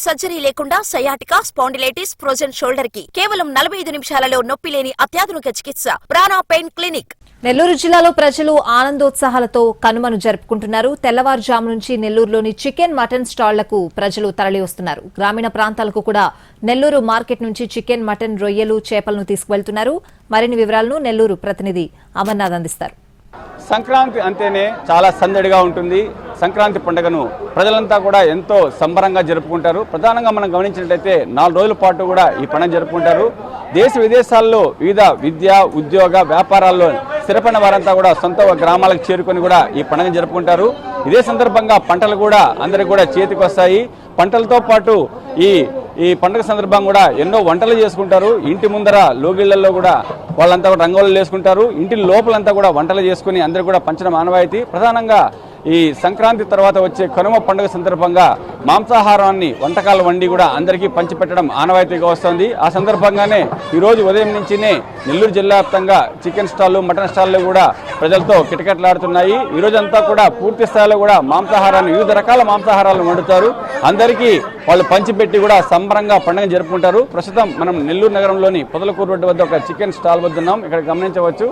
Surgery లేకుండా sciatica, spondylitis, frozen shoulder కి కేవలం 45 నిమిషాలలో నొప్పి లేని అత్యాధునిక చికిత్స ప్రాణ పెయిన్ క్లినిక్. నెల్లూరు జిల్లాలో ప్రజలు ఆనందోత్సాహాలతో కనుమను జరుపుకుంటున్నారు. తెల్లవారుజాము నుంచి నెల్లూరులోని చికెన్, మటన్ స్టాళ్లకు ప్రజలు తరలివస్తున్నారు. గ్రామీణ ప్రాంతాలకు కూడా నెల్లూరు మార్కెట్ నుంచి చికెన్, మటన్, రొయ్యలు, చేపలను తీసుకువెళ్తున్నారు. మరిన్ని వివరాలను నెల్లూరు ప్రతినిధి అమర్నాథ్ అందిస్తారు. సంక్రాంతి అంటేనే చాలా సందడిగా ఉంటుంది. సంక్రాంతి పండుగను ప్రజలంతా కూడా ఎంతో సంబరంగా జరుపుకుంటారు. ప్రధానంగా మనం గమనించినట్లయితే 4 రోజుల పాటు కూడా ఈ పండుగ జరుపుకుంటారు. దేశ విదేశాల్లో వివిధ విద్య, ఉద్యోగ, వ్యాపారాల్లో స్థిరపడిన వారంతా కూడా సొంత గ్రామాలకు చేరుకొని కూడా ఈ పండుగ జరుపుకుంటారు. ఇదే సందర్భంగా పంటలు కూడా అందరికి కూడా చేతికి వస్తాయి. పంటలతో పాటు ఈ పండుగ సందర్భంగా కూడా ఎన్నో వంటలు చేసుకుంటారు. ఇంటి ముందర లోగిళ్లలో కూడా వాళ్ళంతా కూడా రంగోళ్ళు వేసుకుంటారు. ఇంటి లోపలంతా కూడా వంటలు చేసుకుని అందరూ కూడా పంచడం ఆనవాయితీ. ప్రధానంగా ఈ సంక్రాంతి తర్వాత వచ్చే కనుమ పండుగ సందర్భంగా మాంసాహారాన్ని వంటకాలు వండి కూడా అందరికీ పంచిపెట్టడం ఆనవాయితీగా వస్తుంది. ఆ సందర్భంగానే ఈరోజు ఉదయం నుంచినే నెల్లూరు జిల్లా వ్యాప్తంగా చికెన్ స్టాళ్ళు, మటన్ స్టాళ్ళు కూడా ప్రజలతో కిటకిటలాడుతున్నాయి. ఈ రోజంతా కూడా పూర్తి స్థాయిలో కూడా మాంసాహారాన్ని, వివిధ రకాల మాంసాహారాలను వండుతారు. అందరికీ వాళ్ళు పంచిపెట్టి కూడా సంబరంగా పండుగ జరుపుకుంటారు. ప్రస్తుతం మనం నెల్లూరు నగరంలోని పొదలకూరు రోడ్డు వద్ద ఒక చికెన్ స్టాల్ వద్ద ఉన్నాం. ఇక్కడ గమనించవచ్చు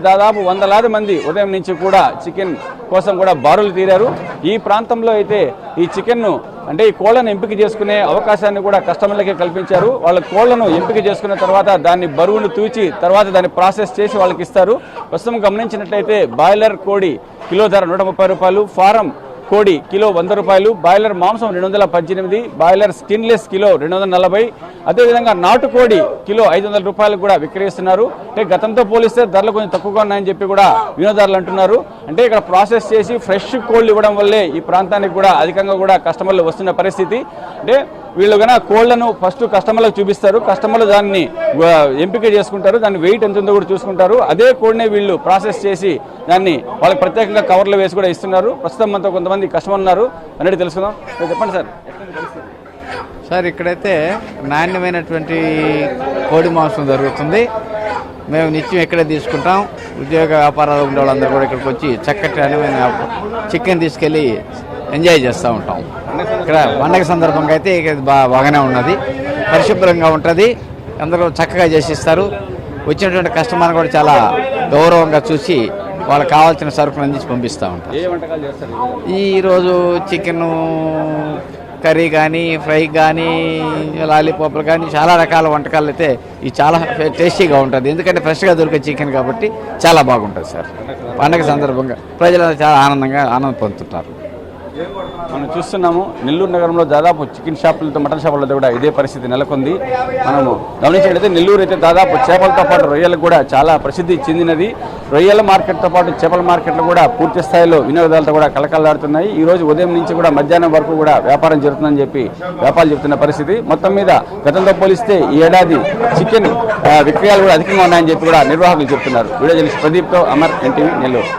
దాదాపు 100లాది మంది ఉదయం నుంచి కూడా చికెన్ కోసం కూడా బారులు తీరారు. ఈ ప్రాంతంలో అయితే ఈ చికెన్ను అంటే ఈ కోళ్లను ఎంపిక చేసుకునే అవకాశాన్ని కూడా కస్టమర్లకే కల్పించారు. వాళ్ళ కోళ్లను ఎంపిక చేసుకున్న తర్వాత దాన్ని బరువును తూచి తర్వాత దాన్ని ప్రాసెస్ చేసి వాళ్ళకి ఇస్తారు. ప్రస్తుతం గమనించినట్లయితే బాయిలర్ కోడి కిలో ధర 130 రూపాయలు, ఫారం కోడి కిలో 100 రూపాయలు, బాయిలర్ మాంసం 218, బాయిలర్ స్కిన్లెస్ కిలో 240, అదేవిధంగా నాటుకోడి కిలో 500 రూపాయలకు కూడా విక్రయిస్తున్నారు. అంటే గతంతో పోలిస్తే ధరలు కొంచెం తక్కువగా ఉన్నాయని చెప్పి కూడా వినియోగదారులు అంటున్నారు. అంటే ఇక్కడ ప్రాసెస్ చేసి ఫ్రెష్ కోళ్ళు ఇవ్వడం వల్లే ఈ ప్రాంతానికి కూడా అధికంగా కూడా కస్టమర్లు వస్తున్న పరిస్థితి. అంటే వీళ్ళు కన్నా కోళ్లను ఫస్ట్ కస్టమర్లకు చూపిస్తారు. కస్టమర్లు దాన్ని ఎంపిక చేసుకుంటారు. దాన్ని వెయిట్ ఎంత ఉందో కూడా చూసుకుంటారు. అదే కోడినే వీళ్ళు ప్రాసెస్ చేసి దాన్ని వాళ్ళకి ప్రత్యేకంగా కవర్లు వేసి కూడా ఇస్తున్నారు. ప్రస్తుతం మనతో కొంతమంది కస్టమర్ ఉన్నారు, అనేది తెలుసుకుందాం. చెప్పండి సార్. సార్, ఇక్కడైతే నాణ్యమైనటువంటి కోడి మాంసం దొరుకుతుంది. మేము నిత్యం ఇక్కడే తీసుకుంటాం. ఉద్యోగ వ్యాపారాలు ఉండే వాళ్ళందరూ కూడా ఇక్కడికి వచ్చి చక్కటి నాణ్యమైన చికెన్ తీసుకెళ్ళి ఎంజాయ్ చేస్తూ ఉంటాం. ఇక్కడ పండగ సందర్భంగా అయితే బాగానే ఉన్నది, పరిశుభ్రంగా ఉంటుంది, అందరూ చక్కగా చేసిస్తారు. వచ్చినటువంటి కస్టమర్ని కూడా చాలా గౌరవంగా చూసి వాళ్ళకి కావాల్సిన సరుకులు అందించి పంపిస్తూ ఉంటాం. ఈరోజు చికెను కర్రీ కానీ, ఫ్రై కానీ, లాలీపాప్లు కానీ చాలా రకాల వంటకాలు అయితే ఇది చాలా టేస్టీగా ఉంటుంది. ఎందుకంటే ఫ్రెష్గా దొరికే చికెన్ కాబట్టి చాలా బాగుంటుంది సార్. పండగ సందర్భంగా ప్రజలు చాలా ఆనందం పొందుతుంటారు. మనం చూస్తున్నాము నెల్లూరు నగరంలో దాదాపు చికెన్ షాపులతో, మటన్ షాపులతో కూడా ఇదే పరిస్థితి నెలకొంది. మనము గమనించినట్లయితే నెల్లూరు అయితే దాదాపు చేపలతో పాటు రొయ్యలకు కూడా చాలా ప్రసిద్ధి చెందినది. రొయ్యల మార్కెట్తో పాటు చేపల మార్కెట్లు కూడా పూర్తి స్థాయిలో వినియోగదారులతో కూడా కలకలాడుతున్నాయి. ఈ రోజు ఉదయం నుంచి కూడా మధ్యాహ్నం వరకు కూడా వ్యాపారం జరుగుతుందని చెప్పి వ్యాపారులు చెప్తున్న పరిస్థితి. మొత్తం మీద గతంతో పోలిస్తే ఈ ఏడాది చికెన్ విక్రయాలు కూడా అధికంగా ఉన్నాయని చెప్పి కూడా నిర్వాహకులు చెప్తున్నారు. వీడియో జర్నలిస్ట్ ప్రదీప్తో అమర్, ఎన్టీవీ, నెల్లూరు.